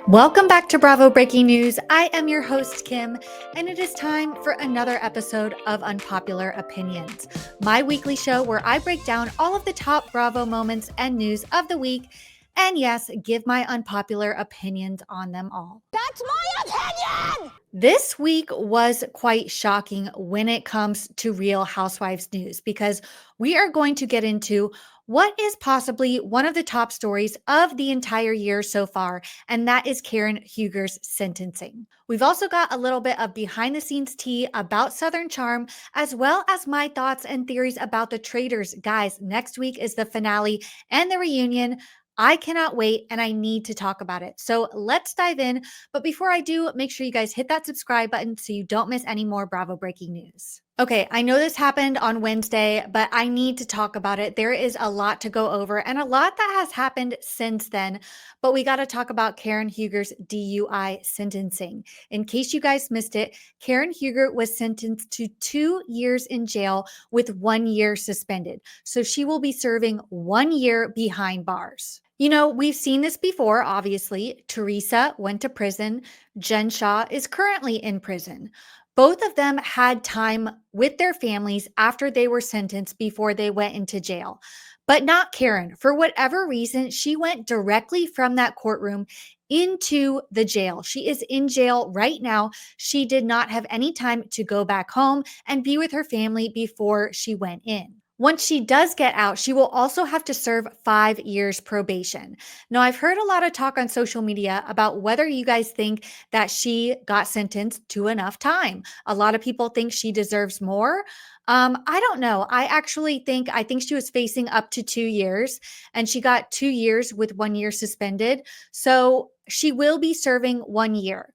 Welcome back to Bravo Breaking News. I am your host, Kim, and it is time for another episode of Unpopular Opinions, my weekly show where I break down all of the top Bravo moments and news of the week, and yes, give my unpopular opinions on them all. That's my opinion! This week was quite shocking when it comes to Real Housewives news because we are going to get into what is possibly one of the top stories of the entire year so far, and that is Karen Huger's sentencing. We've also got a little bit of behind the scenes tea about Southern Charm, as well as my thoughts and theories about the Traitors. Guys, next week is the finale and the reunion. I cannot wait and I need to talk about it. So let's dive in. But before I do, make sure you guys hit that subscribe button so you don't miss any more Bravo breaking news. Okay, I know this happened on Wednesday, but I need to talk about it. There is a lot to go over and a lot that has happened since then, but we got to talk about Karen Huger's DUI sentencing. In case you guys missed it, Karen Huger was sentenced to 2 years in jail with 1 year suspended. So she will be serving 1 year behind bars. You know, we've seen this before, obviously. Teresa went to prison. Jen Shah is currently in prison. Both of them had time with their families after they were sentenced before they went into jail. But not Karen. For whatever reason, she went directly from that courtroom into the jail. She is in jail right now. She did not have any time to go back home and be with her family before she went in. Once she does get out, she will also have to serve 5 years probation. Now, I've heard a lot of talk on social media about whether you guys think that she got sentenced to enough time. A lot of people think she deserves more. I don't know. I think she was facing up to 2 years and she got 2 years with 1 year suspended. So she will be serving 1 year.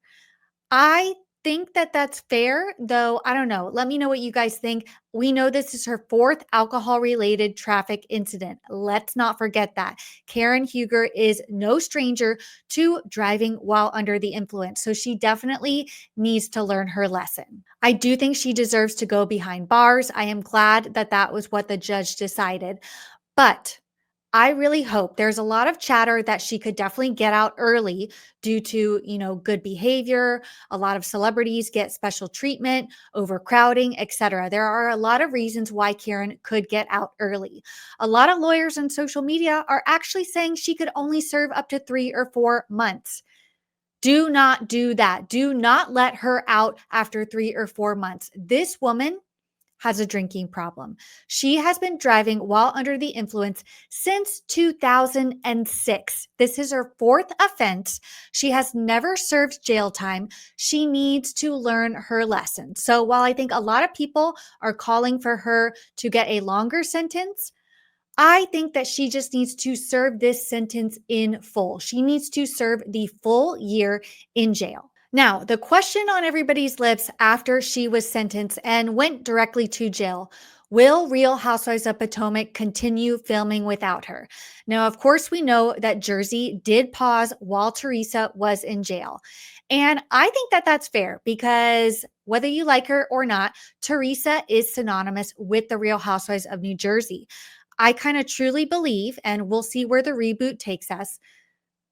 I think that that's fair, though I don't know. Let me know what you guys think. We know this is her 4th alcohol-related traffic incident. Let's not forget that. Karen Huger is no stranger to driving while under the influence, so she definitely needs to learn her lesson. I do think she deserves to go behind bars. I am glad that that was what the judge decided, but I really hope there's a lot of chatter that she could definitely get out early due to, good behavior. A lot of celebrities get special treatment, overcrowding, etc. There are a lot of reasons why Karen could get out early. A lot of lawyers on social media are actually saying she could only serve up to 3 or 4 months. Do not do that. Do not let her out after 3 or 4 months. This woman has a drinking problem. She has been driving while under the influence since 2006. This is her 4th offense. She has never served jail time. She needs to learn her lesson. So while I think a lot of people are calling for her to get a longer sentence, I think that she just needs to serve this sentence in full. She needs to serve the full year in jail. Now, the question on everybody's lips after she was sentenced and went directly to jail: will Real Housewives of Potomac continue filming without her? Now, of course, we know that Jersey did pause while Teresa was in jail. And I think that that's fair because whether you like her or not, Teresa is synonymous with the Real Housewives of New Jersey. I kind of truly believe, and we'll see where the reboot takes us,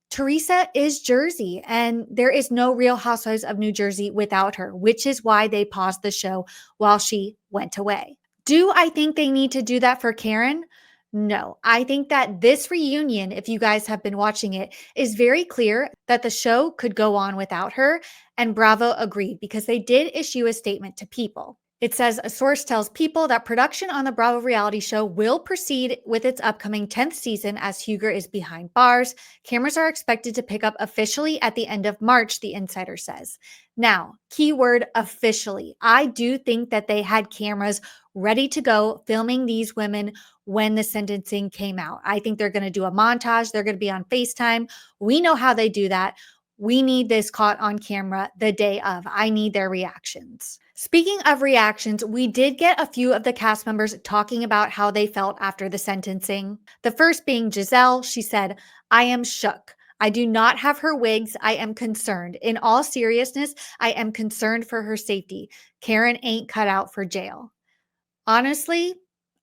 Teresa is Jersey, and there is no Real Housewives of New Jersey without her, which is why they paused the show while she went away. Do I think they need to do that for Karen? No. I think that this reunion, if you guys have been watching it, is very clear that the show could go on without her, and Bravo agreed because they did issue a statement to People. It says a source tells People that production on the Bravo reality show will proceed with its upcoming 10th season as Huger is behind bars. Cameras are expected to pick up officially at the end of March, the insider says. Now, keyword officially. I do think that they had cameras ready to go filming these women when the sentencing came out. I think they're going to do a montage. They're going to be on FaceTime. We know how they do that. We need this caught on camera the day of. I need their reactions. Speaking of reactions, we did get a few of the cast members talking about how they felt after the sentencing. The first being Giselle. She said, "I am shook. I do not have her wigs. I am concerned. In all seriousness, I am concerned for her safety. Karen ain't cut out for jail." Honestly,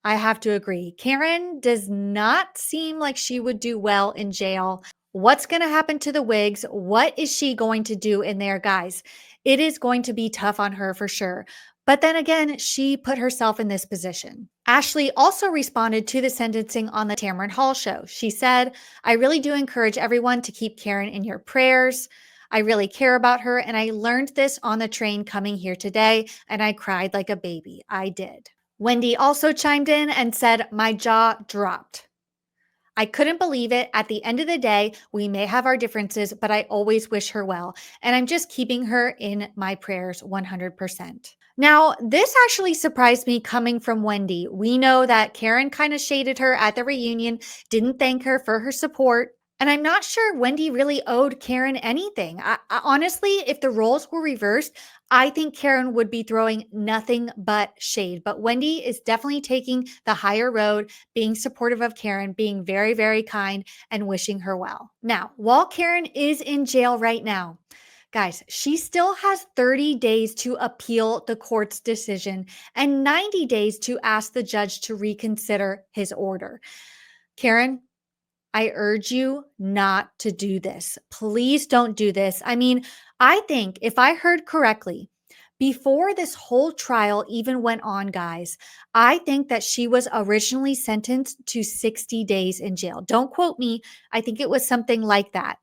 I have to agree. Karen does not seem like she would do well in jail. What's going to happen to the wigs? What is she going to do in there, guys? It is going to be tough on her for sure. But then again, she put herself in this position. Ashley also responded to the sentencing on the Tamron Hall show. She said, I really do encourage everyone to keep Karen in your prayers. I really care about her. And I learned this on the train coming here today, and I cried like a baby. I did. Wendy also chimed in and said, my jaw dropped. I couldn't believe it. At the end of the day, we may have our differences, but I always wish her well. And I'm just keeping her in my prayers 100%. Now, this actually surprised me coming from Wendy. We know that Karen kind of shaded her at the reunion, didn't thank her for her support. And I'm not sure Wendy really owed Karen anything. Honestly, if the roles were reversed, I think Karen would be throwing nothing but shade. But Wendy is definitely taking the higher road, being supportive of Karen, being very, very kind, and wishing her well. Now, while Karen is in jail right now, guys, she still has 30 days to appeal the court's decision and 90 days to ask the judge to reconsider his order. Karen, I urge you not to do this. Please don't do this. I mean, I think if I heard correctly, before this whole trial even went on, guys, I think that she was originally sentenced to 60 days in jail. Don't quote me. I think it was something like that.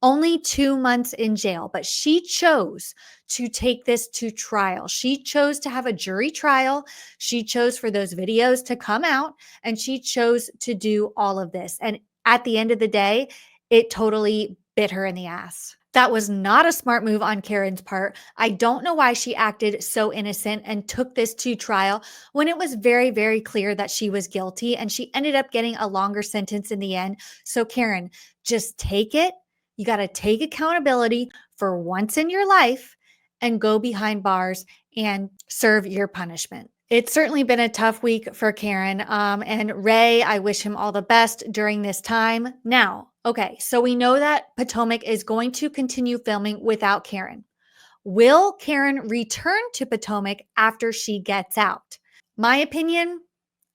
Only 2 months in jail, but she chose to take this to trial. She chose to have a jury trial. She chose for those videos to come out, and she chose to do all of this. And at the end of the day, it totally bit her in the ass. That was not a smart move on Karen's part. I don't know why she acted so innocent and took this to trial when it was very, very clear that she was guilty, and she ended up getting a longer sentence in the end. So, Karen, just take it. You got to take accountability for once in your life and go behind bars and serve your punishment. It's certainly been a tough week for Karen. And Ray, I wish him all the best during this time. Now, okay, so we know that Potomac is going to continue filming without Karen. Will Karen return to Potomac after she gets out? My opinion,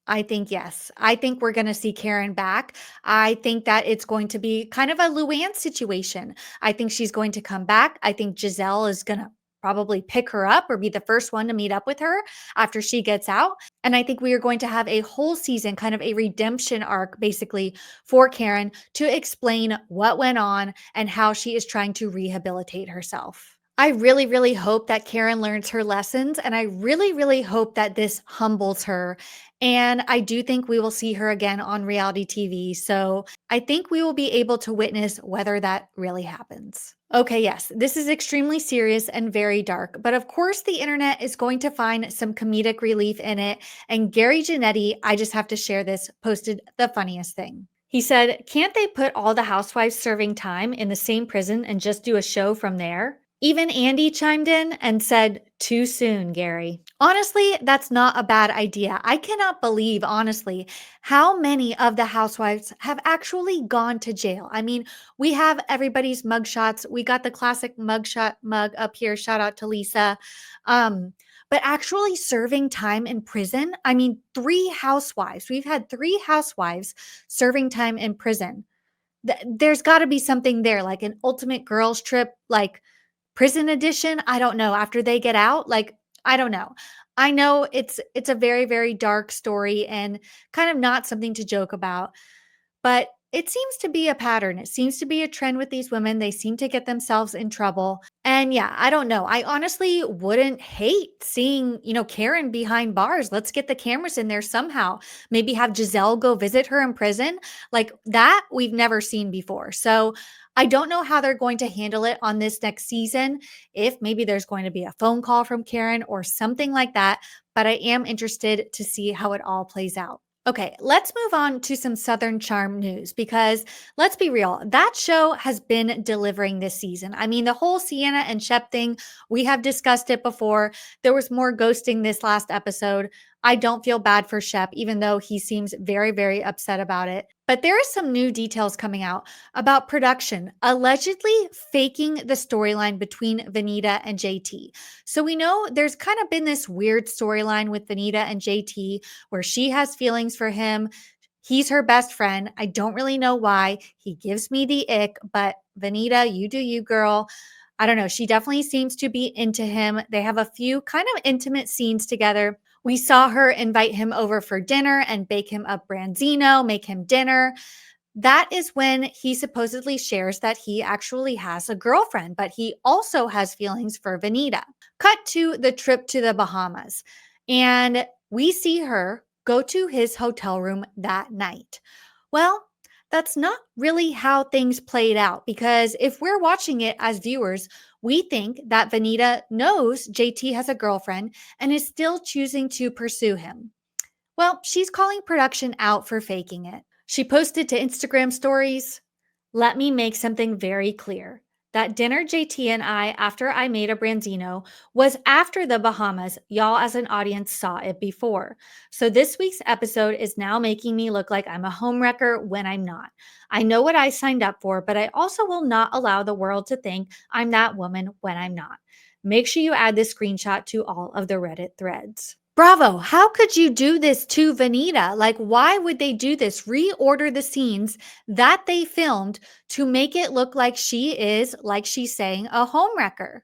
I think yes. I think we're going to see Karen back. I think that it's going to be kind of a Luann situation. I think she's going to come back. I think Giselle is going to probably pick her up or be the first one to meet up with her after she gets out. And I think we are going to have a whole season, kind of a redemption arc, basically, for Karen to explain what went on and how she is trying to rehabilitate herself. I really, really hope that Karen learns her lessons, and I really, really hope that this humbles her. And I do think we will see her again on reality TV. So I think we will be able to witness whether that really happens. Okay, yes, this is extremely serious and very dark, but of course, the internet is going to find some comedic relief in it. And Gary Janetti, I just have to share this, posted the funniest thing. He said, can't they put all the housewives serving time in the same prison and just do a show from there? Even Andy chimed in and said, too soon, Gary. Honestly, that's not a bad idea. I cannot believe, honestly, how many of the housewives have actually gone to jail. I mean, we have everybody's mugshots. We got the classic mugshot mug up here. Shout out to Lisa. But actually serving time in prison, I mean, 3 housewives. We've had 3 housewives serving time in prison. There's got to be something there, like an ultimate girls trip, like prison edition. I don't know. After they get out, like, I don't know. I know it's a very, very dark story and kind of not something to joke about, but it seems to be a pattern. It seems to be a trend with these women. They seem to get themselves in trouble. And yeah, I don't know. I honestly wouldn't hate seeing, Karen behind bars. Let's get the cameras in there somehow. Maybe have Giselle go visit her in prison. Like that, we've never seen before. So I don't know how they're going to handle it on this next season. If maybe there's going to be a phone call from Karen or something like that. But I am interested to see how it all plays out. Okay, let's move on to some Southern Charm news because let's be real, that show has been delivering this season. I mean, the whole Sienna and Shep thing, we have discussed it before. There was more ghosting this last episode. I don't feel bad for Shep, even though he seems very, very upset about it. But there is some new details coming out about production allegedly faking the storyline between Vanita and JT. So we know there's kind of been this weird storyline with Vanita and JT where she has feelings for him. He's her best friend. I don't really know why. He gives me the ick, but Vanita, you do you, girl. I don't know. She definitely seems to be into him. They have a few kind of intimate scenes together. We saw her invite him over for dinner and bake him a branzino, make him dinner. That is when he supposedly shares that he actually has a girlfriend, but he also has feelings for Vanita. Cut to the trip to the Bahamas, and we see her go to his hotel room that night. Well, that's not really how things played out because if we're watching it as viewers, we think that Vanita knows JT has a girlfriend and is still choosing to pursue him. Well, she's calling production out for faking it. She posted to Instagram stories, "Let me make something very clear. That dinner JT and I, after I made a branzino, was after the Bahamas. Y'all as an audience saw it before. So this week's episode is now making me look like I'm a homewrecker when I'm not. I know what I signed up for, but I also will not allow the world to think I'm that woman when I'm not. Make sure you add this screenshot to all of the Reddit threads." Bravo. How could you do this to Vanita? Like, why would they do this? Reorder the scenes that they filmed to make it look like she is, like she's saying, a homewrecker.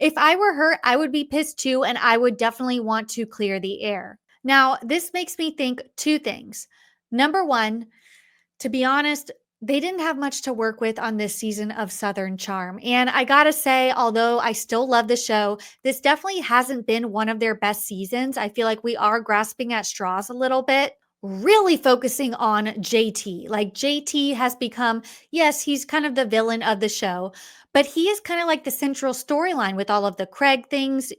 If I were her, I would be pissed too, and I would definitely want to clear the air. Now, this makes me think two things. Number one, to be honest, they didn't have much to work with on this season of Southern Charm. And I gotta say, although I still love the show, this definitely hasn't been one of their best seasons. I feel like we are grasping at straws a little bit. Really focusing on JT. Like JT has become, yes, he's kind of the villain of the show, but he is kind of like the central storyline with all of the Craig things,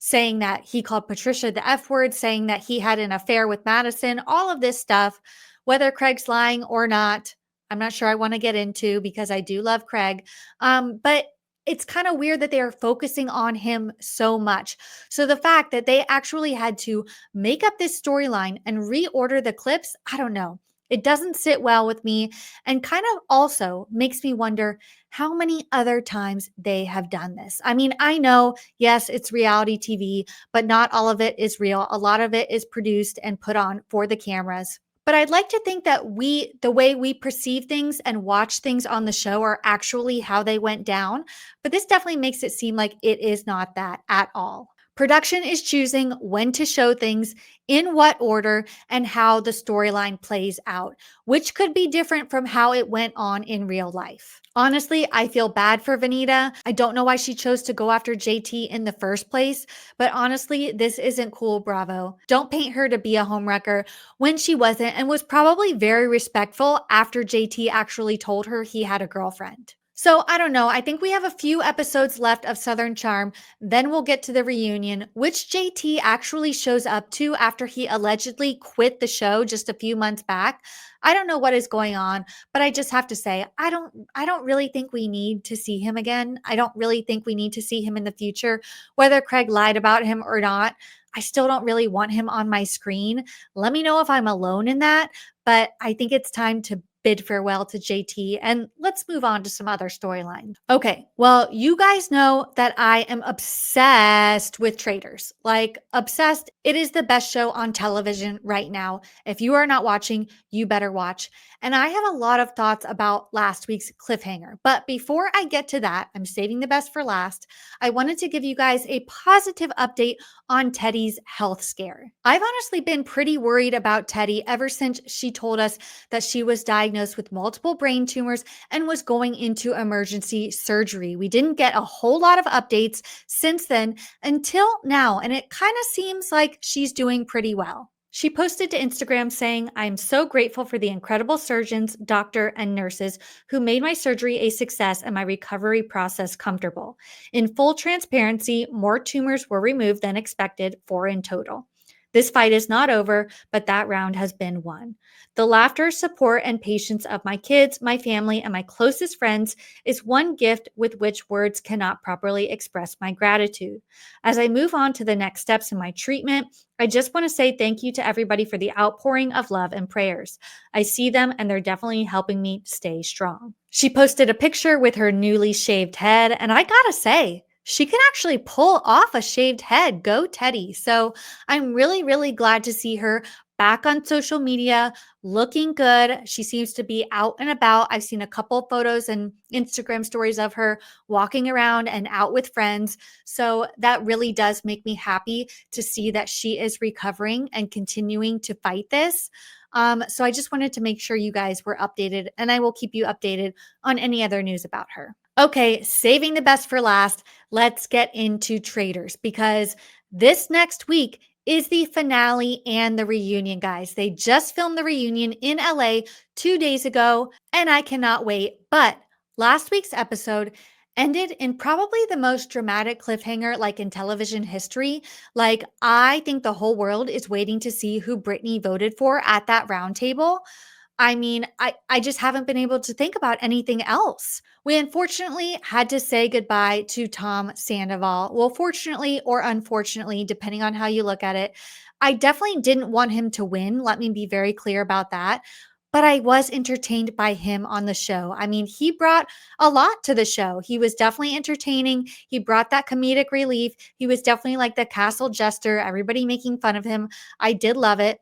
saying that he called Patricia the F word, saying that he had an affair with Madison, all of this stuff. Whether Craig's lying or not, I'm not sure I want to get into because I do love Craig. But it's kind of weird that they are focusing on him so much. So the fact that they actually had to make up this storyline and reorder the clips, I don't know. It doesn't sit well with me and kind of also makes me wonder how many other times they have done this. I mean, I know, yes, it's reality TV, but not all of it is real. A lot of it is produced and put on for the cameras. But I'd like to think that the way we perceive things and watch things on the show are actually how they went down. But this definitely makes it seem like it is not that at all. Production is choosing when to show things, in what order, and how the storyline plays out, which could be different from how it went on in real life. Honestly, I feel bad for Vanita. I don't know why she chose to go after JT in the first place, but honestly, this isn't cool, Bravo. Don't paint her to be a homewrecker when she wasn't and was probably very respectful after JT actually told her he had a girlfriend. So I don't know. I think we have a few episodes left of Southern Charm. Then we'll get to the reunion, which JT actually shows up to after he allegedly quit the show just a few months back. I don't know what is going on, but I just have to say, I don't really think we need to see him again. I don't really think we need to see him in the future, whether Craig lied about him or not. I still don't really want him on my screen. Let me know if I'm alone in that, but I think it's time to bid farewell to JT and let's move on to some other storylines. Okay, well, you guys know that I am obsessed with Traitors. Like, obsessed. It is the best show on television right now. If you are not watching, you better watch. And I have a lot of thoughts about last week's cliffhanger. But before I get to that, I'm saving the best for last. I wanted to give you guys a positive update on Teddy's health scare. I've honestly been pretty worried about Teddy ever since she told us that she was diagnosed with multiple brain tumors and was going into emergency surgery. We didn't get a whole lot of updates since then until now, and it kind of seems like she's doing pretty well. She posted to Instagram saying, "I'm so grateful for the incredible surgeons, doctor, and nurses who made my surgery a success and my recovery process comfortable. In full transparency, more tumors were removed than expected, 4 in total. This fight is not over, but that round has been won. The laughter, support, and patience of my kids, my family, and my closest friends is one gift with which words cannot properly express my gratitude. As I move on to the next steps in my treatment, I just want to say thank you to everybody for the outpouring of love and prayers. I see them and they're definitely helping me stay strong." She posted a picture with her newly shaved head, and I gotta say, she can actually pull off a shaved head. Go Teddy. So I'm really, really glad to see her back on social media, looking good. She seems to be out and about. I've seen a couple photos and Instagram stories of her walking around and out with friends. So that really does make me happy to see that she is recovering and continuing to fight this. So I just wanted to make sure you guys were updated, and I will keep you updated on any other news about her. Okay, saving the best for last, let's get into Traitors because this next week is the finale and the reunion, guys. They just filmed the reunion in LA 2 days ago, and I cannot wait. But last week's episode ended in probably the most dramatic cliffhanger like in television history. Like, I think the whole world is waiting to see who Brittany voted for at that round table. I mean, I just haven't been able to think about anything else. We unfortunately had to say goodbye to Tom Sandoval. Well, fortunately or unfortunately, depending on how you look at it, I definitely didn't want him to win. Let me be very clear about that. But I was entertained by him on the show. I mean, he brought a lot to the show. He was definitely entertaining. He brought that comedic relief. He was definitely like the castle jester, everybody making fun of him. I did love it.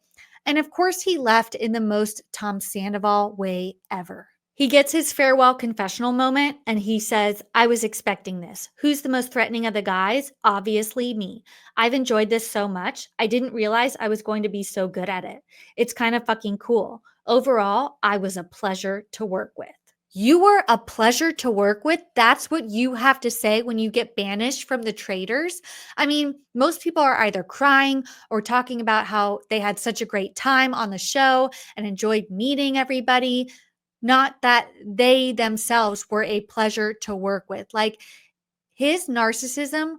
And of course, he left in the most Tom Sandoval way ever. He gets his farewell confessional moment and he says, I was expecting this. Who's the most threatening of the guys? Obviously, me. I've enjoyed this so much. I didn't realize I was going to be so good at it. It's kind of fucking cool. Overall, I was a pleasure to work with. You were a pleasure to work with. That's what you have to say when you get banished from the Traitors. I mean, most people are either crying or talking about how they had such a great time on the show and enjoyed meeting everybody, not that they themselves were a pleasure to work with. Like, his narcissism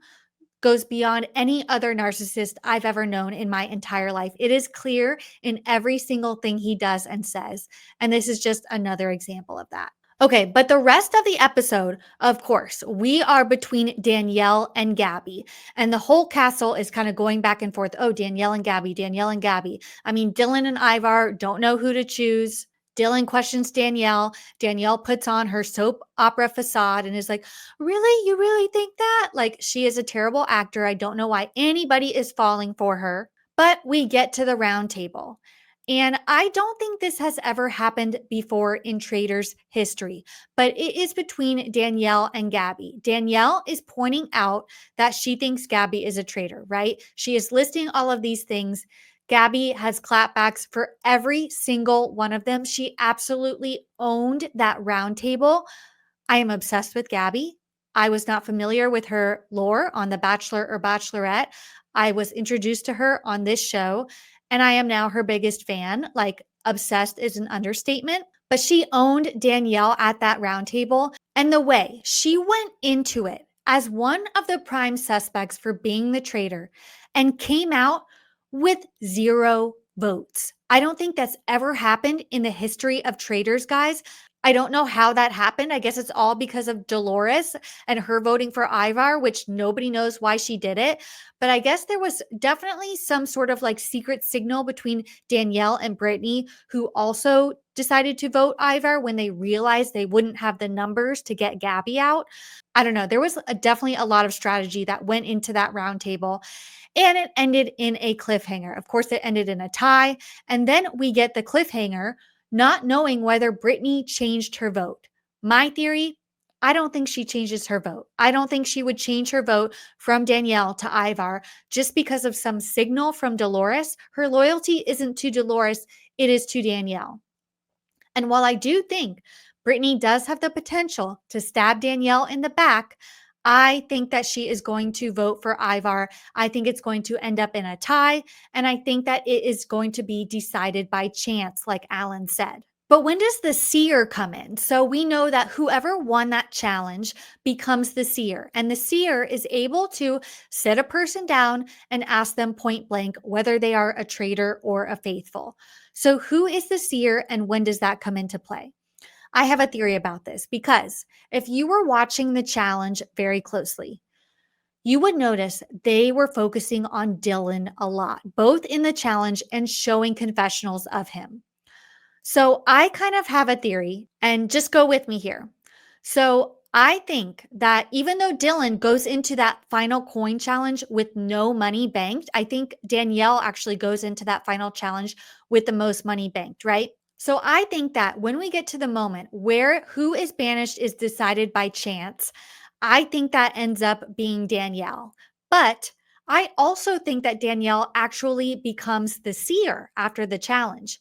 goes beyond any other narcissist I've ever known in my entire life. It is clear in every single thing he does and says. And this is just another example of that. Okay, but the rest of the episode, of course, we are between Danielle and Gabby, and the whole castle is kind of going back and forth. Oh, Danielle and Gabby, Danielle and Gabby. I mean, Dylan and Ivar don't know who to choose. Dylan questions Danielle. Danielle puts on her soap opera facade and is like, really? You really think that? Like, she is a terrible actor. I don't know why anybody is falling for her. But we get to the round table. And I don't think this has ever happened before in Traitors history, but it is between Danielle and Gabby. Danielle is pointing out that she thinks Gabby is a traitor, right? She is listing all of these things. Gabby has clapbacks for every single one of them. She absolutely owned that round table. I am obsessed with Gabby. I was not familiar with her lore on The Bachelor or Bachelorette. I was introduced to her on this show, and I am now her biggest fan. Like, obsessed is an understatement. But she owned Danielle at that round table, and the way she went into it as one of the prime suspects for being the traitor and came out with 0 votes. I don't think that's ever happened in the history of Traitors, guys. I don't know how that happened. I guess it's all because of Dolores and her voting for Ivar, which nobody knows why she did it. But I guess there was definitely some sort of like secret signal between Danielle and Brittany, who also decided to vote Ivar when they realized they wouldn't have the numbers to get Gabby out. I don't know. There was definitely a lot of strategy that went into that round table, and it ended in a cliffhanger. Of course, it ended in a tie. And then we get the cliffhanger not knowing whether Brittany changed her vote. My theory, I don't think she changes her vote. I don't think she would change her vote from Danielle to Ivar just because of some signal from Dolores. Her loyalty isn't to Dolores, it is to Danielle. And while I do think Brittany does have the potential to stab Danielle in the back, I think that she is going to vote for Ivar. I think it's going to end up in a tie, and I think that it is going to be decided by chance, like Alan said. But when does the seer come in? So we know that whoever won that challenge becomes the seer, and the seer is able to sit a person down and ask them point blank whether they are a traitor or a faithful. So who is the seer, and when does that come into play? I have a theory about this because if you were watching the challenge very closely, you would notice they were focusing on Dylan a lot, both in the challenge and showing confessionals of him. So I kind of have a theory, and just go with me here. So I think that even though Dylan goes into that final coin challenge with no money banked, I think Danielle actually goes into that final challenge with the most money banked, right? So I think that when we get to the moment where who is banished is decided by chance, I think that ends up being Danielle. But I also think that Danielle actually becomes the seer after the challenge,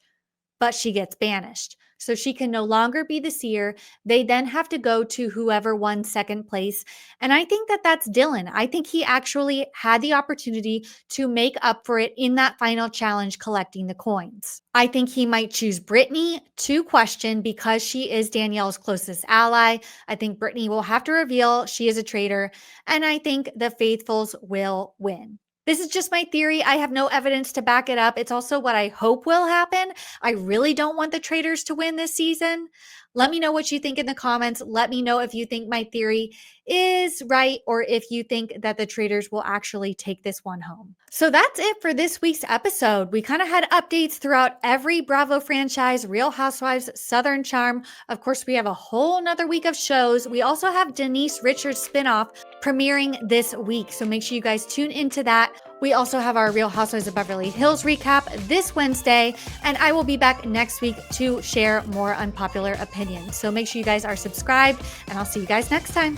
but she gets banished. So she can no longer be the seer. They then have to go to whoever won second place. And I think that that's Dylan. I think he actually had the opportunity to make up for it in that final challenge collecting the coins. I think he might choose Brittany to question because she is Danielle's closest ally. I think Brittany will have to reveal she is a traitor. And I think the faithfuls will win. This is just my theory. I have no evidence to back it up. It's also what I hope will happen. I really don't want the Traitors to win this season. Let me know what you think in the comments. Let me know if you think my theory is right or if you think that the Traitors will actually take this one home. So that's it for this week's episode. We kind of had updates throughout every Bravo franchise, Real Housewives, Southern Charm. Of course, we have a whole nother week of shows. We also have Denise Richards spinoff premiering this week. So make sure you guys tune into that. We also have our Real Housewives of Beverly Hills recap this Wednesday, and I will be back next week to share more unpopular opinions. So make sure you guys are subscribed, and I'll see you guys next time.